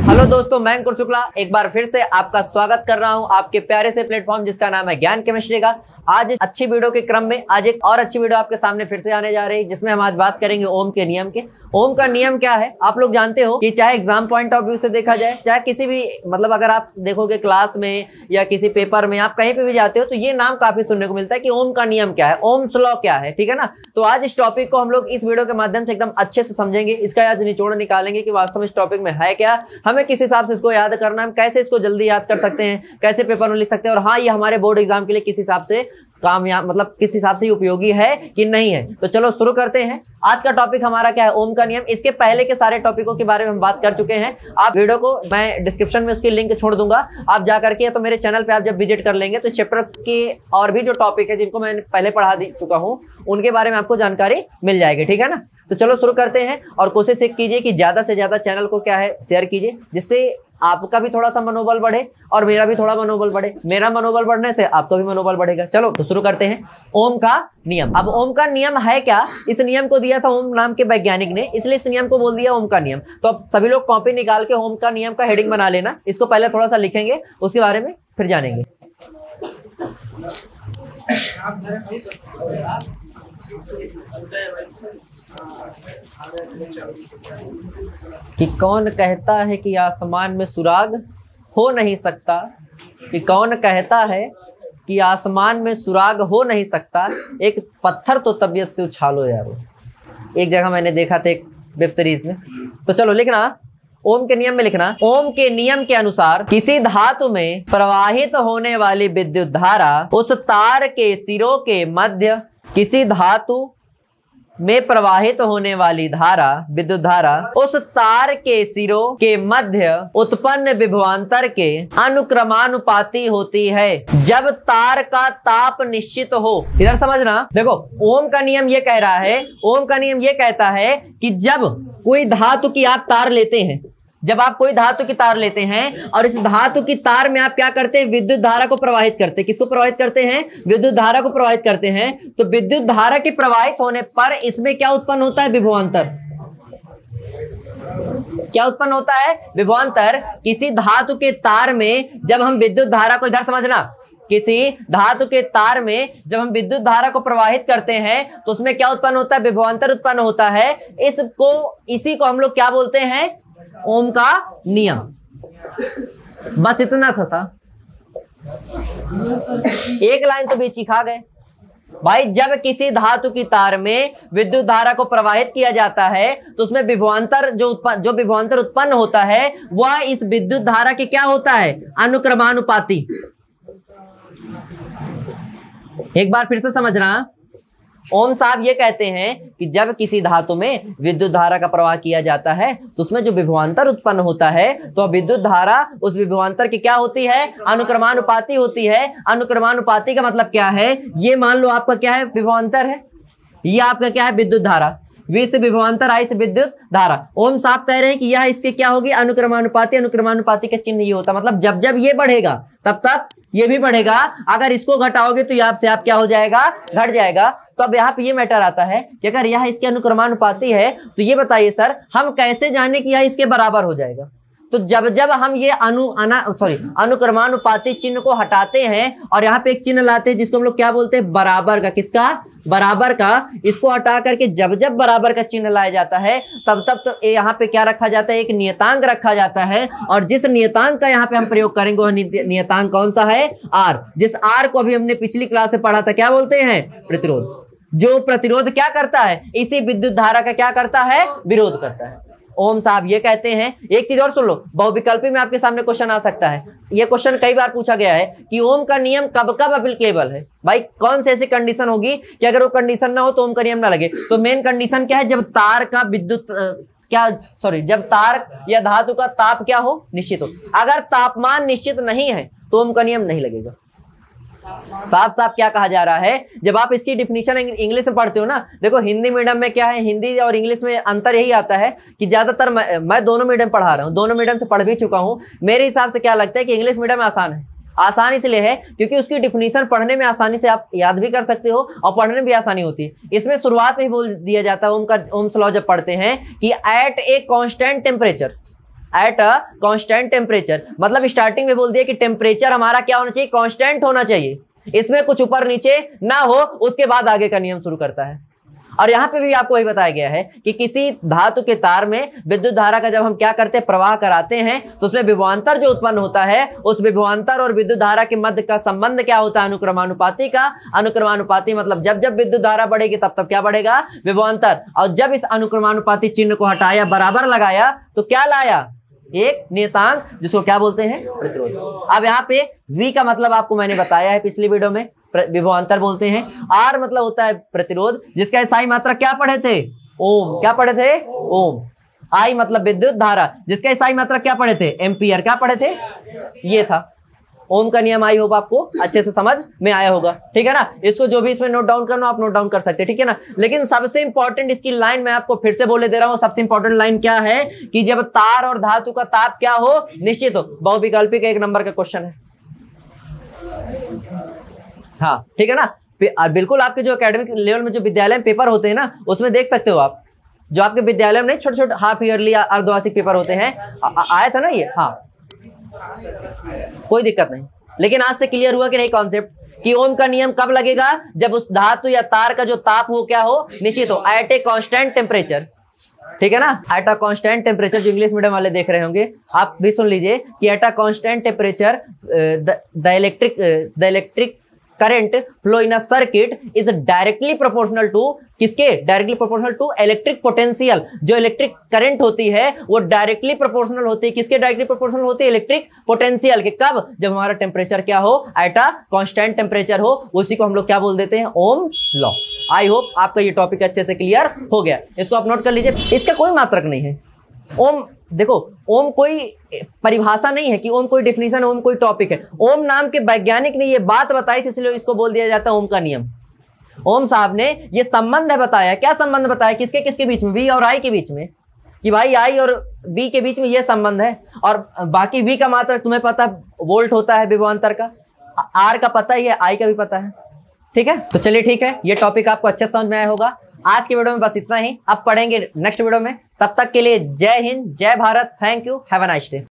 Hello दोस्तों, मैं अंकुर शुक्ला एक बार फिर से आपका स्वागत कर रहा हूं आपके प्यारे से प्लेटफॉर्म जिसका नाम है ज्ञान केमिस्ट्री का। आज अच्छी वीडियो के क्रम में आज एक और अच्छी वीडियो आपके सामने फिर से आने जा रही है, जिसमें हम आज बात करेंगे ओम के नियम के। ओम का नियम क्या है आप लोग जानते हो कि चाहे एग्जाम पॉइंट ऑफ व्यू से देखा जाए, चाहे किसी भी मतलब अगर आप देखोगे क्लास में या किसी पेपर में, आप कहीं पे भी जाते हो तो ये नाम काफी सुनने को मिलता है कि ओम का नियम क्या है, ओम्स लॉ क्या है, ठीक है ना। तो आज इस टॉपिक को हम लोग इस वीडियो के माध्यम से एकदम अच्छे से समझेंगे, इसका आज निचोड़ निकालेंगे कि वास्तव में इस टॉपिक में है क्या, हमें किस हिसाब से इसको याद करना है, हम कैसे इसको जल्दी याद कर सकते हैं, कैसे पेपर में लिख सकते हैं, और हाँ ये हमारे बोर्ड एग्जाम के लिए किस हिसाब से कामयाब मतलब किस हिसाब से उपयोगी है कि नहीं है। तो चलो शुरू करते हैं। आज का टॉपिक हमारा क्या है, ओम का नियम। इसके पहले के सारे टॉपिकों के बारे में हम बात कर चुके हैं। आप वीडियो को मैं डिस्क्रिप्शन में उसकी लिंक छोड़ दूंगा, आप जाकर के तो मेरे चैनल पे आप जब विजिट कर लेंगे तो चैप्टर के और भी जो टॉपिक है जिनको मैं पहले पढ़ा चुका हूं उनके बारे में आपको जानकारी मिल जाएगी, ठीक है ना। तो चलो शुरू करते हैं और कोशिश कीजिए कि ज्यादा से ज्यादा चैनल को क्या है शेयर कीजिए, जिससे आपका भी थोड़ा सा मनोबल बढ़े और मेरा भी थोड़ा मनोबल बढ़े। मेरा मनोबल बढ़ने से आपका भी मनोबल बढ़ेगा। चलो तो शुरू करते हैं ओम का नियम। अब ओम का नियम है क्या, इस नियम को दिया था ओम नाम के वैज्ञानिक ने, इसलिए इस नियम को बोल दिया ओम का नियम। तो अब सभी लोग कॉपी निकाल के ओम का नियम का हेडिंग बना लेना। इसको पहले थोड़ा सा लिखेंगे, उसके बारे में फिर जानेंगे। कि कौन कहता है कि आसमान में सुराग हो नहीं सकता, कि कौन कहता है कि आसमान में सुराग हो नहीं सकता, एक पत्थर तो तबीयत से उछालो यारो। एक जगह मैंने देखा था एक वेब सीरीज में। तो चलो लिखना, ओम के नियम में लिखना, ओम के नियम के अनुसार किसी धातु में प्रवाहित होने वाली विद्युत धारा उस तार के सिरों के मध्य, किसी धातु में प्रवाहित होने वाली धारा विद्युत धारा उस तार के सिरों के मध्य उत्पन्न विभवांतर के अनुक्रमानुपाती होती है जब तार का ताप निश्चित हो। इधर समझना, देखो ओम का नियम ये कह रहा है, ओम का नियम ये कहता है कि जब कोई धातु की आप तार लेते हैं, जब आप कोई धातु की तार लेते हैं और इस धातु की तार में आप क्या करते हैं, विद्युत धारा को प्रवाहित करते हैं। किसको प्रवाहित करते हैं, विद्युत धारा को प्रवाहित करते हैं। तो विद्युत धारा के प्रवाहित होने पर इसमें क्या उत्पन्न होता है, विभवांतर। क्या उत्पन्न होता है, विभवांतर। किसी धातु के तार में जब हम विद्युत धारा को, इधर समझना, किसी धातु के तार में जब हम विद्युत धारा को प्रवाहित करते हैं तो उसमें क्या उत्पन्न होता है, विभवांतर उत्पन्न होता है। इसी को हम लोग क्या बोलते हैं, ओम का नियम। बस इतना था। एक लाइन तो बीच की खा गए भाई। जब किसी धातु की तार में विद्युत धारा को प्रवाहित किया जाता है तो उसमें विभवांतर जो विभवांतर उत्पन्न होता है वह इस विद्युत धारा के क्या होता है, अनुक्रमानुपाती। एक बार फिर से समझना, ओम साहब ये कहते हैं कि जब किसी धातु में विद्युत धारा का प्रवाह किया जाता है तो उसमें जो विभवांतर उत्पन्न होता है तो विद्युत धारा उस विभवांतर की क्या होती है, अनुक्रमानुपाती होती है। अनुक्रमानुपाती का मतलब क्या है, ये मान लो आपका क्या है, विभवांतर है, ये आपका क्या है, विद्युत धारा। V से विभवांतर, I से विद्युत धारा। ओम साहब कह रहे हैं कि यह इसके क्या होगी, अनुक्रमानुपाती। अनुक्रमानुपाती का चिन्ह ये होता है, मतलब जब जब ये बढ़ेगा तब तब ये भी बढ़ेगा। अगर इसको घटाओगे तो यहाँ से आप क्या हो जाएगा, घट जाएगा। तो अब यहाँ पे ये मैटर आता है कि अगर यह इसके अनुक्रमानुपाती है तो ये बताइए सर हम कैसे जाने कि यह इसके बराबर हो जाएगा। तो जब जब हम ये अनुक्रमानुपाती चिन्ह को हटाते हैं और यहाँ पे एक चिन्ह लाते हैं जिसको हम लोग क्या बोलते हैं, बराबर का। किसका, बराबर का। इसको हटा करके जब जब बराबर का चिन्ह लाया जाता है तब तब तो यहाँ पे क्या रखा जाता है, एक नियतांक रखा जाता है। और जिस नियतांक का यहाँ पे हम प्रयोग करेंगे वह नियतांक कौन सा है, आर। जिस आर को अभी हमने पिछली क्लास से पढ़ा था, क्या बोलते हैं, प्रतिरोध। जो प्रतिरोध क्या करता है, इसी विद्युत धारा का क्या करता है, विरोध करता है। ओम साहब ये कहते हैं। एक चीज और सुन लो, बहुविकल्पी में आपके सामने क्वेश्चन आ सकता है। ये क्वेश्चन कई बार पूछा गया है कि ओम का नियम कब कब एप्लीकेबल है। भाई कौन सी ऐसी कंडीशन होगी कि अगर वो कंडीशन ना हो तो ओम का नियम ना लगे। तो मेन कंडीशन क्या है, जब तार का जब तार या धातु का ताप क्या हो, निश्चित हो। अगर तापमान निश्चित नहीं है तो ओम का नियम नहीं लगेगा। साफ साफ क्या कहा जा रहा है, जब आप इसकी डिफिनीशन इंग्लिश में पढ़ते हो ना, देखो हिंदी मीडियम में क्या है, हिंदी और इंग्लिश में अंतर यही आता है कि ज्यादातर मैं दोनों मीडियम पढ़ा रहा हूँ, दोनों मीडियम से पढ़ भी चुका हूँ। मेरे हिसाब से क्या लगता है कि इंग्लिश मीडियम आसान है। आसान इसलिए है क्योंकि उसकी डिफिनीशन पढ़ने में आसानी से आप याद भी कर सकते हो और पढ़ने में भी आसानी होती है। इसमें शुरुआत में ही बोल दिया जाता है ओम्स लॉ जब पढ़ते हैं कि at a constant temperature, at a constant temperature, मतलब स्टार्टिंग में बोल दिया कि टेम्परेचर हमारा क्या होना चाहिए, कांस्टेंट होना चाहिए, इसमें कुछ ऊपर नीचे ना हो, उसके बाद आगे का नियम शुरू करता है। और यहां पे भी आपको वही बताया गया है कि किसी धातु के तार में विद्युत धारा का जब हम क्या करते हैं, प्रवाह कराते हैं, तो उसमें विभवांतर जो उत्पन्न होता है, उस विभवांतर और विद्युत धारा के मध्य का संबंध क्या होता है, अनुक्रमानुपाती का। अनुक्रमानुपाती मतलब जब जब विद्युत धारा बढ़ेगी तब तब क्या बढ़ेगा, विभवांतर। और जब इस अनुक्रमानुपाती चिन्ह को हटाया, बराबर लगाया, तो क्या लाया, एक नियतांक, जिसको क्या बोलते हैं, प्रतिरोध। अब यहाँ पे V का मतलब आपको मैंने बताया है पिछली वीडियो में, विभवांतर बोलते हैं। R मतलब होता है प्रतिरोध, जिसका SI मात्रक क्या पढ़े थे, ओम। क्या पढ़े थे, ओम। I मतलब विद्युत धारा, जिसका SI मात्रक क्या पढ़े थे, एम्पियर। क्या पढ़े थे, ये था ओम का नियम। आई होप आपको अच्छे से समझ में आया होगा, ठीक है ना। इसको जो भी इसमें नोट डाउन करना आप नोट डाउन कर सकते हैं, ठीक है ना। लेकिन सबसे इंपॉर्टेंट इसकी लाइन मैं आपको फिर से बोले दे रहा हूं, सबसे इंपॉर्टेंट लाइन क्या है कि जब तार और धातु का ताप क्या हो, निश्चित हो। बहुविकल्पी का 1 नंबर का क्वेश्चन है, हाँ ठीक है ना। बिल्कुल आपके जो एकेडमिक लेवल में जो विद्यालय में पेपर होते हैं ना, उसमें देख सकते हो आप, जो आपके विद्यालय में छोटे छोटे हाफ ईयरली या अर्धवार्षिक पेपर होते हैं, आया था ना ये, हाँ कोई दिक्कत नहीं। लेकिन आज से क्लियर हुआ कि नहीं कॉन्सेप्ट, कि ओम का नियम कब लगेगा, जब उस धातु या तार का जो ताप हो क्या हो, निश्चित हो, एट ए कांस्टेंट टेम्परेचर, ठीक है ना। एट अ कांस्टेंट टेम्परेचर, जो इंग्लिश मीडियम वाले देख रहे होंगे आप भी सुन लीजिए कि at a constant temperature the electric current flow in a circuit is directly proportional to, किसके, directly proportional to electric potential. जो इलेक्ट्रिक करंट होती है वो डायरेक्टली प्रोपोर्शनल होती है, किसके डायरेक्टली प्रोपोर्शनल होती है, इलेक्ट्रिक पोटेंशियल के। कब, जब हमारा टेम्परेचर क्या हो, एट अ कांस्टेंट टेम्परेचर हो, उसी को हम लोग क्या बोल देते हैं, ओम्स लॉ। आई होप आपका ये टॉपिक अच्छे से क्लियर हो गया, इसको आप नोट कर लीजिए। इसका कोई मात्रक नहीं है ओम। देखो ओम कोई परिभाषा नहीं है कि ओम कोई डेफिनेशन, ओम कोई टॉपिक है। ओम नाम के वैज्ञानिक ने ये बात बताई थी, इसलिए इसको बोल दिया जाता है ओम का नियम। ओम साहब ने ये संबंध है बताया, क्या संबंध बताया, किसके किसके बीच में, V और I के बीच में, कि भाई I और B के बीच में ये संबंध है। और बाकी V का मात्रक तुम्हें पता है, वोल्ट होता है विभवांतर का, R का पता ही है, I का भी पता है, ठीक है। तो चलिए ठीक है, ये टॉपिक आपको अच्छे समझ में आया होगा। आज की वीडियो में बस इतना ही, अब पढ़ेंगे नेक्स्ट वीडियो में। तब तक के लिए जय हिंद, जय Bharat, thank you, have a nice day.